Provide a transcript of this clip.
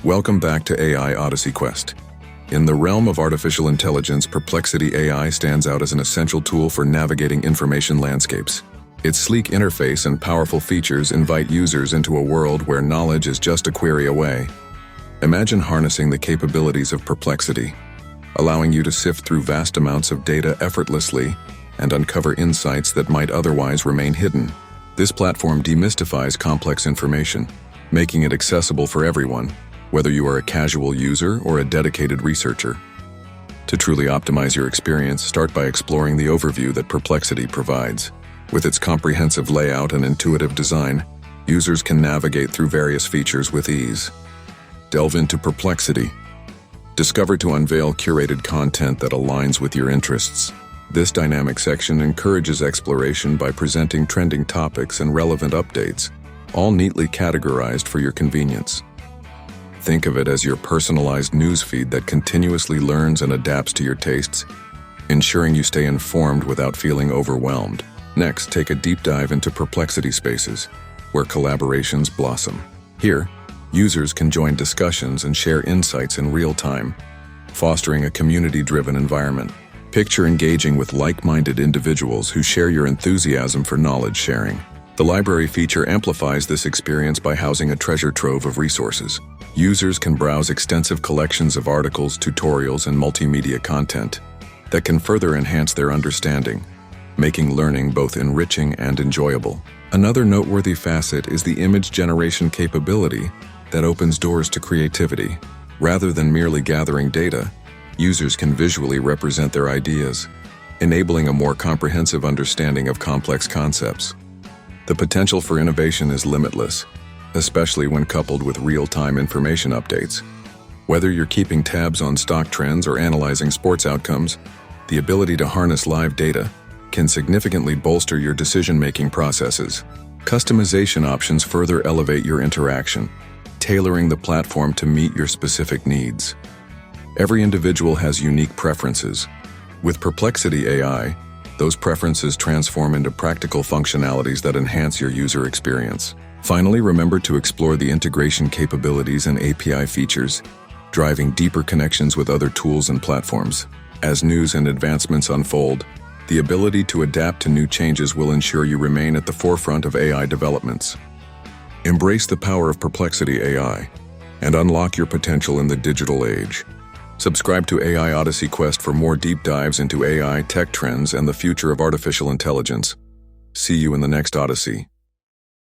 Welcome back to AI Odyssey Quest. In the realm of artificial intelligence, Perplexity AI stands out as an essential tool for navigating information landscapes. Its sleek interface and powerful features invite users into a world where knowledge is just a query away. Imagine harnessing the capabilities of Perplexity, allowing you to sift through vast amounts of data effortlessly and uncover insights that might otherwise remain hidden. This platform demystifies complex information, making it accessible for everyone, whether you are a casual user or a dedicated researcher. To truly optimize your experience, start by exploring the overview that Perplexity provides. With its comprehensive layout and intuitive design, users can navigate through various features with ease. Delve into Perplexity. Discover to unveil curated content that aligns with your interests. This dynamic section encourages exploration by presenting trending topics and relevant updates, all neatly categorized for your convenience. Think of it as your personalized newsfeed that continuously learns and adapts to your tastes, ensuring you stay informed without feeling overwhelmed. Next, take a deep dive into Perplexity Spaces, where collaborations blossom. Here, users can join discussions and share insights in real time, fostering a community-driven environment. Picture engaging with like-minded individuals who share your enthusiasm for knowledge sharing. The library feature amplifies this experience by housing a treasure trove of resources. Users can browse extensive collections of articles, tutorials, and multimedia content that can further enhance their understanding, making learning both enriching and enjoyable. Another noteworthy facet is the image generation capability that opens doors to creativity. Rather than merely gathering data, users can visually represent their ideas, enabling a more comprehensive understanding of complex concepts. The potential for innovation is limitless, especially when coupled with real-time information updates. Whether you're keeping tabs on stock trends or analyzing sports outcomes, the ability to harness live data can significantly bolster your decision-making processes. Customization options further elevate your interaction, tailoring the platform to meet your specific needs. Every individual has unique preferences. With Perplexity AI, those preferences transform into practical functionalities that enhance your user experience. Finally, remember to explore the integration capabilities and API features, driving deeper connections with other tools and platforms. As news and advancements unfold, the ability to adapt to new changes will ensure you remain at the forefront of AI developments. Embrace the power of Perplexity AI and unlock your potential in the digital age. Subscribe to AI Odyssey Quest for more deep dives into AI, tech trends, and the future of artificial intelligence. See you in the next Odyssey.